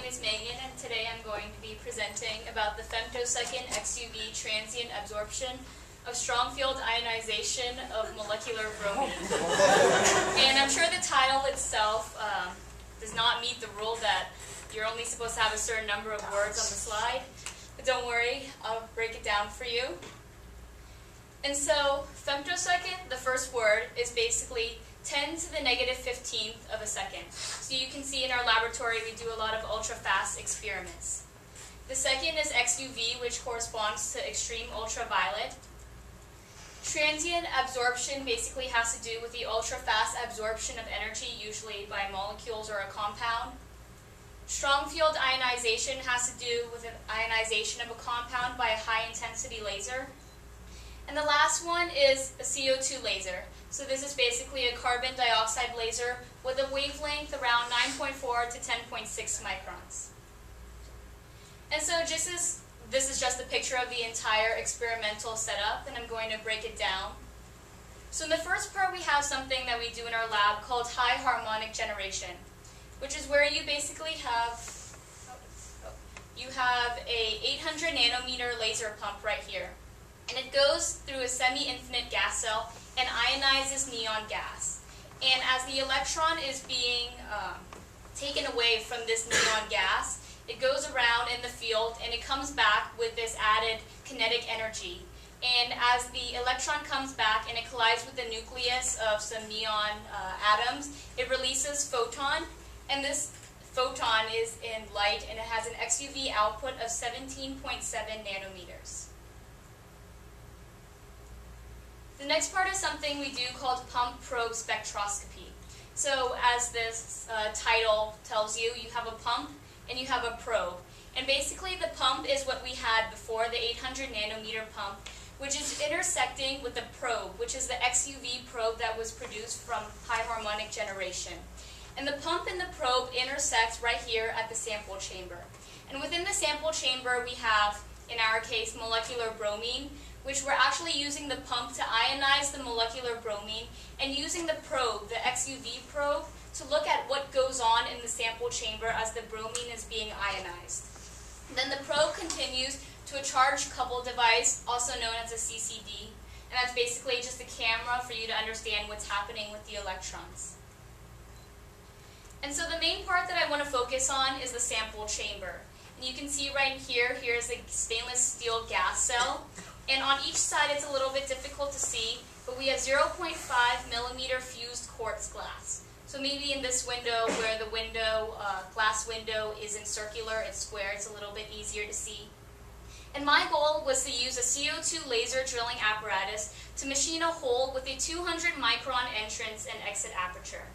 is Megan, and today I'm going to be presenting about the femtosecond XUV transient absorption of strong field ionization of molecular bromine. And I'm sure the title itself does not meet the rule that you're only supposed to have a certain number of words on the slide. But don't worry, I'll break it down for you. And so, femtosecond, the first word, is basically 10 to the negative 15th of a second. So you can see in our laboratory we do a lot of ultra-fast experiments. The second is XUV, which corresponds to extreme ultraviolet. Transient absorption basically has to do with the ultra-fast absorption of energy, usually by molecules or a compound. Strong field ionization has to do with the ionization of a compound by a high-intensity laser. And the last one is a CO2 laser. So this is basically a carbon dioxide laser with a wavelength around 9.4 to 10.6 microns. And so this is just a picture of the entire experimental setup, and I'm going to break it down. So in the first part we have something that we do in our lab called high harmonic generation, which is where you basically have a 800 nanometer laser pump right here. And it goes through a semi-infinite gas cell and ionizes neon gas. And as the electron is being taken away from this neon gas, it goes around in the field and it comes back with this added kinetic energy. And as the electron comes back and it collides with the nucleus of some neon atoms, it releases photon. And this photon is in light and it has an XUV output of 17.7 nanometers. The next part is something we do called pump-probe spectroscopy. So as this title tells you, you have a pump and you have a probe. And basically the pump is what we had before, the 800 nanometer pump, which is intersecting with the probe, which is the XUV probe that was produced from high harmonic generation. And the pump and the probe intersect right here at the sample chamber. And within the sample chamber we have, in our case, molecular bromine, which we're actually using the pump to ionize the molecular bromine and using the probe, the XUV probe, to look at what goes on in the sample chamber as the bromine is being ionized. Then the probe continues to a charge couple device, also known as a CCD, and that's basically just a camera for you to understand what's happening with the electrons. And so the main part that I want to focus on is the sample chamber. And you can see right here, here's a stainless steel gas cell. And on each side it's a little bit difficult to see, but we have 0.5 millimeter fused quartz glass. So maybe in this window where the glass window isn't circular, it's square, it's a little bit easier to see. And my goal was to use a CO2 laser drilling apparatus to machine a hole with a 200 micron entrance and exit aperture.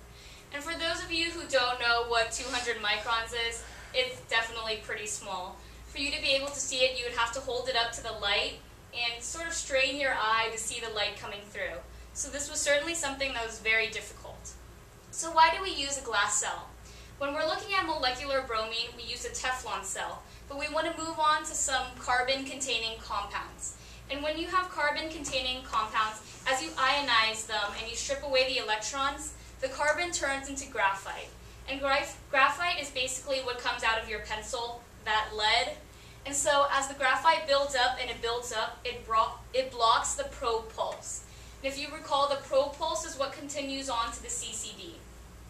And for those of you who don't know what 200 microns is, it's definitely pretty small. For you to be able to see it, you would have to hold it up to the light and sort of strain your eye to see the light coming through. So this was certainly something that was very difficult. So why do we use a glass cell? When we're looking at molecular bromine, we use a Teflon cell, but we want to move on to some carbon-containing compounds. And when you have carbon-containing compounds, as you ionize them and you strip away the electrons, the carbon turns into graphite. And graphite is basically what comes out of your pencil, that lead. And so as the graphite builds up and it builds up, it blocks the probe pulse. And if you recall, the probe pulse is what continues on to the CCD.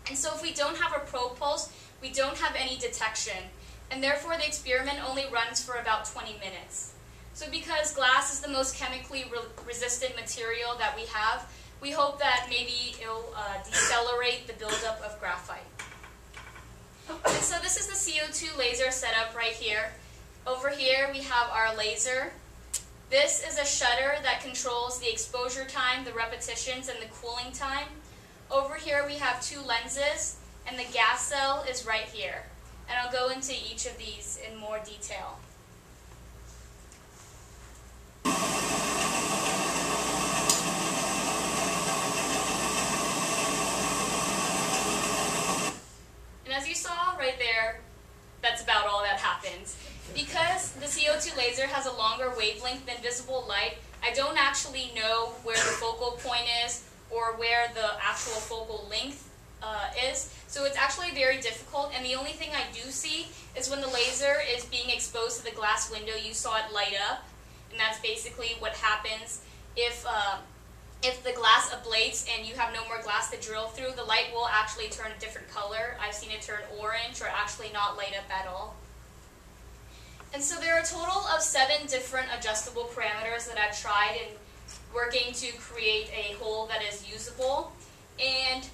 And so if we don't have a probe pulse, we don't have any detection. And therefore the experiment only runs for about 20 minutes. So because glass is the most chemically resistant material that we have, we hope that maybe it'll decelerate the buildup of graphite. And so this is the CO2 laser setup right here. Over here we have our laser. This is a shutter that controls the exposure time, the repetitions, and the cooling time. Over here we have two lenses, and the gas cell is right here. And I'll go into each of these in more detail. And as you saw right there, that's about all that happens. Because the CO2 laser has a longer wavelength than visible light, I don't actually know where the focal point is or where the actual focal length is. So it's actually very difficult, and the only thing I do see is when the laser is being exposed to the glass window, you saw it light up, and that's basically what happens if the glass ablates and you have no more glass to drill through. The light will actually turn a different color. I've seen it turn orange or actually not light up at all. And so there are a total of 7 different adjustable parameters that I've tried in working to create a hole that is usable. And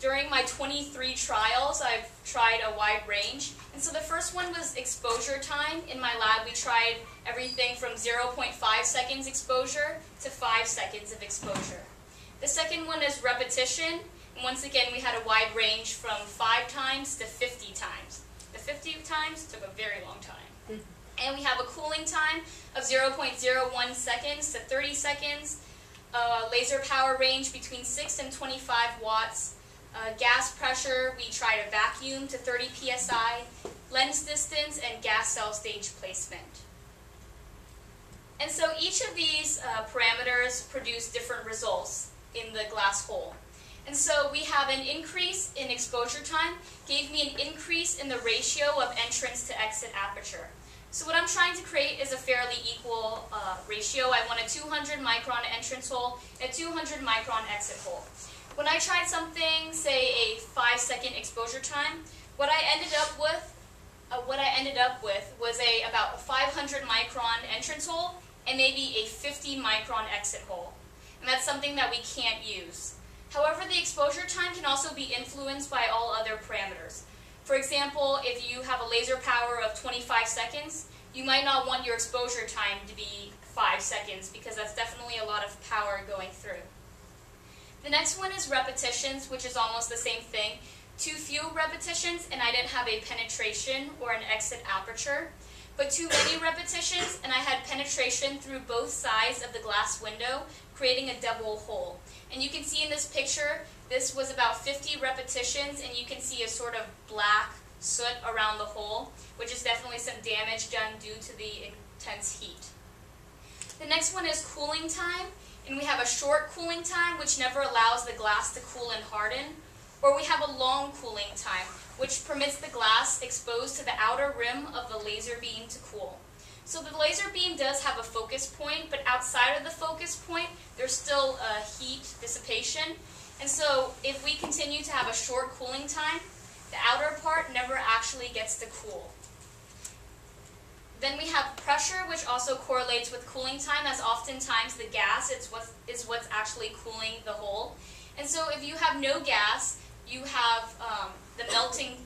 during my 23 trials, I've tried a wide range. And so the first one was exposure time. In my lab, we tried everything from 0.5 seconds exposure to 5 seconds of exposure. The second one is repetition. And once again, we had a wide range from 5 times to 50 times. The 50 times took a very long time. And we have a cooling time of 0.01 seconds to 30 seconds. Laser power range between 6 and 25 watts. Gas pressure, we tried a vacuum to 30 psi, lens distance, and gas cell stage placement. And so each of these parameters produce different results in the glass hole. And so we have an increase in exposure time, gave me an increase in the ratio of entrance to exit aperture. So what I'm trying to create is a fairly equal ratio. I want a 200 micron entrance hole and a 200 micron exit hole. When I tried something, say a 5-second exposure time, what I ended up with was about a 500 micron entrance hole and maybe a 50 micron exit hole. And that's something that we can't use. However, the exposure time can also be influenced by all other parameters. For example, if you have a laser power of 25 seconds, you might not want your exposure time to be 5 seconds because that's definitely a lot of power going through. The next one is repetitions, which is almost the same thing. Too few repetitions and I didn't have a penetration or an exit aperture. But too many repetitions and I had penetration through both sides of the glass window, creating a double hole. And you can see in this picture, this was about 50 repetitions and you can see a sort of black soot around the hole, which is definitely some damage done due to the intense heat. The next one is cooling time. And we have a short cooling time, which never allows the glass to cool and harden. Or we have a long cooling time, which permits the glass exposed to the outer rim of the laser beam to cool. So the laser beam does have a focus point, but outside of the focus point, there's still heat dissipation. And so if we continue to have a short cooling time, the outer part never actually gets to cool. Then we have pressure, which also correlates with cooling time, as oftentimes the gas is what's actually cooling the hole. And so if you have no gas, you have the melting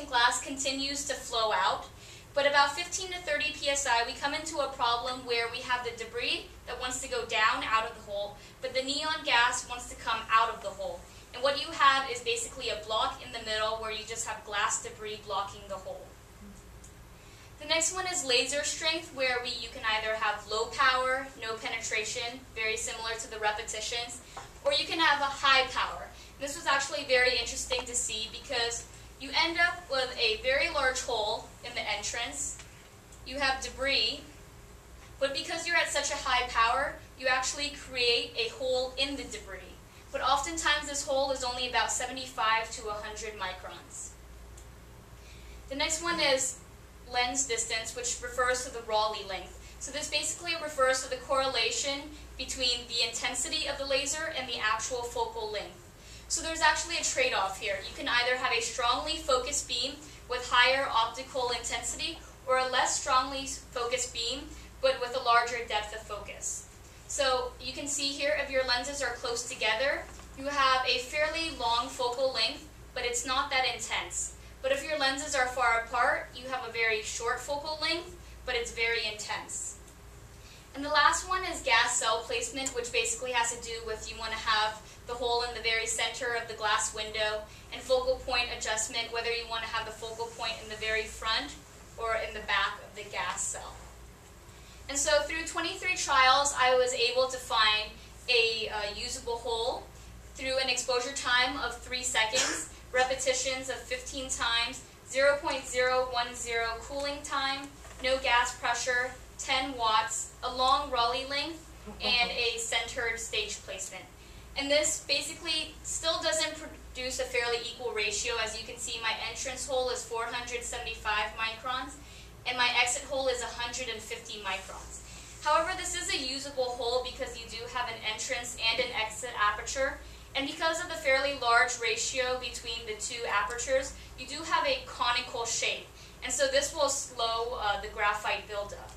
glass continues to flow out. But about 15 to 30 psi, we come into a problem where we have the debris that wants to go down out of the hole, but the neon gas wants to come out of the hole. And what you have is basically a block in the middle where you just have glass debris blocking the hole. The next one is laser strength, where you can either have low power, no penetration, very similar to the repetitions, or you can have a high power. And this was actually very interesting to see because you end up with a very large hole in the entrance, you have debris, but because you're at such a high power, you actually create a hole in the debris. But oftentimes this hole is only about 75 to 100 microns. The next one is lens distance, which refers to the Rayleigh length. So this basically refers to the correlation between the intensity of the laser and the actual focal length. So there's actually a trade-off here. You can either have a strongly focused beam with higher optical intensity or a less strongly focused beam but with a larger depth of focus. So you can see here, if your lenses are close together, you have a fairly long focal length, but it's not that intense. But if your lenses are far apart, you have a very short focal length, but it's very intense. And the last one is gas cell placement, which basically has to do with you want to have the hole in the very center of the glass window, and focal point adjustment, whether you want to have the focal point in the very front or in the back of the gas cell. And so through 23 trials, I was able to find a usable hole through an exposure time of 3 seconds, repetitions of 15 times, 0.010 cooling time, no gas pressure, 10 watts, a long Rayleigh length, and a centered stage placement. And this basically still doesn't produce a fairly equal ratio. As you can see, my entrance hole is 475 microns, and my exit hole is 150 microns. However, this is a usable hole because you do have an entrance and an exit aperture, and because of the fairly large ratio between the two apertures, you do have a conical shape, and so this will slow the graphite buildup.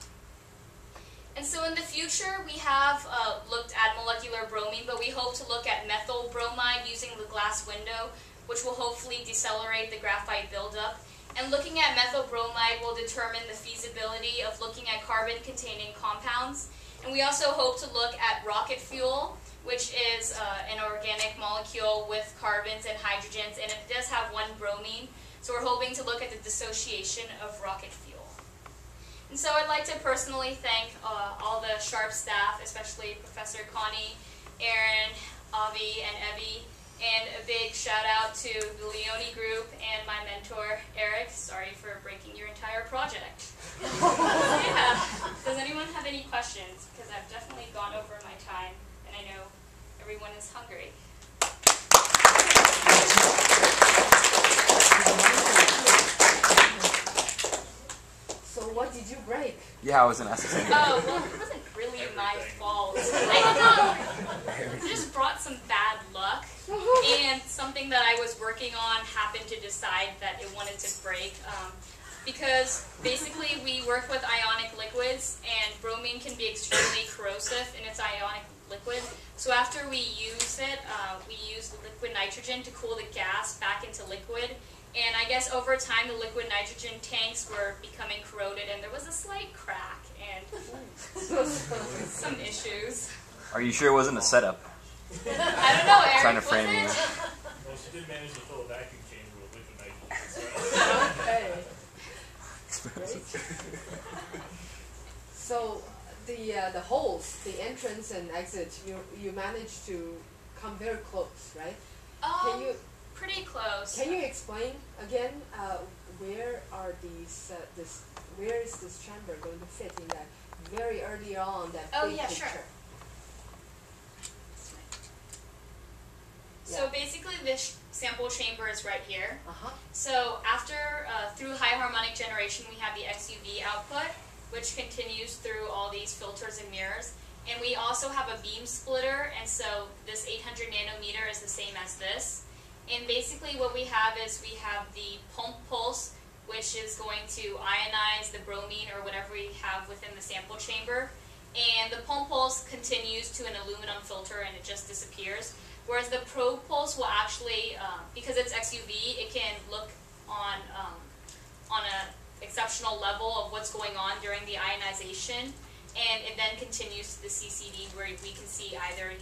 And so in the future, we have looked at molecular bromine, but we hope to look at methyl bromide using the glass window, which will hopefully decelerate the graphite buildup. And looking at methyl bromide will determine the feasibility of looking at carbon-containing compounds. And we also hope to look at rocket fuel, which is an organic molecule with carbons and hydrogens, and it does have one bromine. So we're hoping to look at the dissociation of rocket fuel. And so I'd like to personally thank all the SHARP staff, especially Professor Connie, Aaron, Avi, and Evie, and a big shout out to the Leone group and my mentor, Eric. Sorry for breaking your entire project. So yeah, does anyone have any questions? Because I've definitely gone over my time, and I know everyone is hungry. So what did you break? Yeah, I was an assistant. Oh, well, it wasn't really my fault. I just brought some bad luck, and something that I was working on happened to decide that it wanted to break. Because basically we work with ionic liquids, and bromine can be extremely corrosive in its ionic liquid. So after we use it, we use the liquid nitrogen to cool the gas back into liquid. And I guess over time the liquid nitrogen tanks were becoming corroded, and there was a slight crack and some issues. Are you sure it wasn't a setup? I don't know, Eric. Trying to frame was you. it? Well, she did manage to fill a vacuum chamber with liquid nitrogen. Okay. Great. So the holes, the entrance and exit, you managed to come very close, right? Can you? Pretty close. Can you explain again where are these? Where is this chamber going to fit in that very early on that big yeah, picture? sure. So basically, this sample chamber is right here. So after through high harmonic generation, we have the XUV output, which continues through all these filters and mirrors. And we also have a beam splitter, and so this 800 nanometer is the same as this. And basically what we have is we have the pump pulse, which is going to ionize the bromine or whatever we have within the sample chamber. And the pump pulse continues to an aluminum filter and it just disappears. Whereas the probe pulse will actually, because it's XUV, it can look on an exceptional level of what's going on during the ionization. And it then continues to the CCD where we can see either,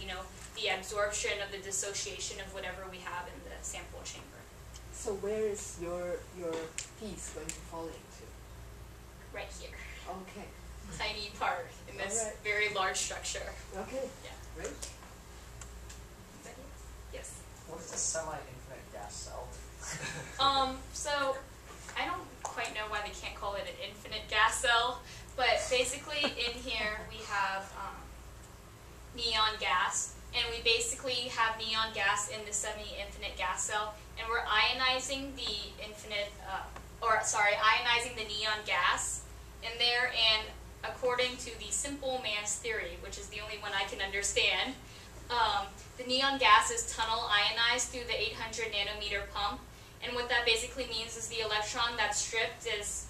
the absorption of the dissociation of whatever we have in the sample chamber. So where is your piece going to fall into? Right here. Okay. Tiny part in this very large structure. Okay. Yeah. Great. Yes. What is a semi-infinite gas cell? So I don't quite know why they can't call it an infinite gas cell, but basically in here we have neon gas, and we basically have neon gas in the semi-infinite gas cell, and we're ionizing the ionizing the neon gas in there, and according to the simple man's theory, which is the only one I can understand, the neon gas is tunnel ionized through the 800 nanometer pump, and what that basically means is the electron that's stripped is,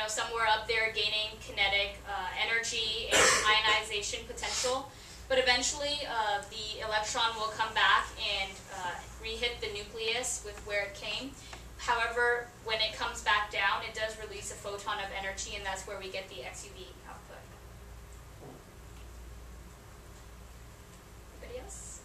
somewhere up there gaining kinetic energy and ionization potential. But eventually, the electron will come back and re-hit the nucleus with where it came. However, when it comes back down, it does release a photon of energy, and that's where we get the XUV output. Anybody else?